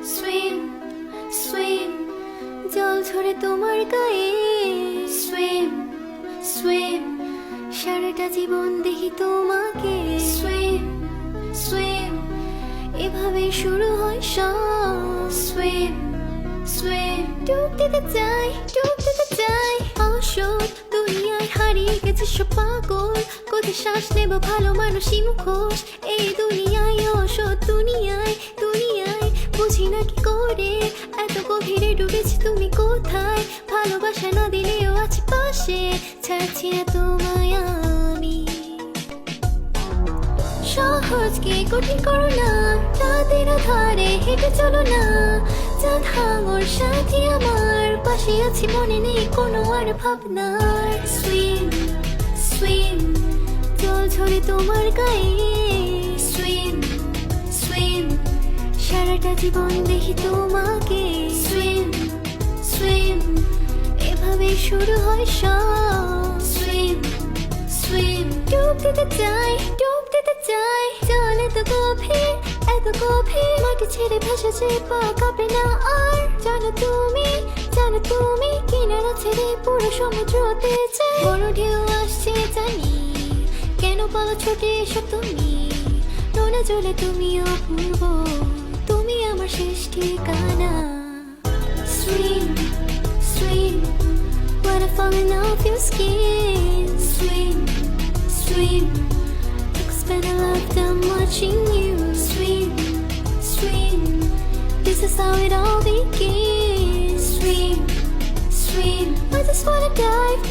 swim swim জল ঝরে তোমার গায়ে সুইম সুইম সারাটা জীবন দেখি তোমাকে সুইম সুইম এভাবে শুরু হয় সব সুইম সুইম ডুব দিতে চাই ডুব দিতে চাই আসল দুনিয়ায় হারিয়ে গেছে সব পাগল কোথায় শ্বাস নেব ভালো মানুষই মুখোশ এই দুনিয়ায় অসৎ দুনিয়ায় দুনিয়ায় বুঝি না কি করে এত গভীরে ডুবেছি তুমি কোথায় ভালোবাসা না দিলেও আছে পাশে ছাড়ছি না তোমায় আমি সহজকে কঠিন করো না রাতের আধারে হেঁটে চলো না চাঁদ হাঙর সাথী আমার পাশে আছি মনে নেই কোনো আর ভাবনার সুইম সুইম জল ঝরে তোমার গায়ে সুইম সুইম সারাটা জীবন দেখি তোমাকে সুইম সুইম এভাবে শুরু হয় সব সুইম সুইম ডুব দিতে চাই ডুব দিতে চাই জল এত গভীর মাটি ছেড়ে ভেসেছে পা কাঁপে না আর জানো তুমি কিনারা ছেড়ে পুরো সমুদ্রতে চাই বড় ঢেউ আসছে জানি কেন পালো ছুটে এসো তুমি নোনা জলে তুমি অপূর্ব তুমি আমার শেষ ঠিকানা swim swim when I falling off your skin swim swim spend a lifetime watching you swim swim this is how it all begins swim swim I just wanna dive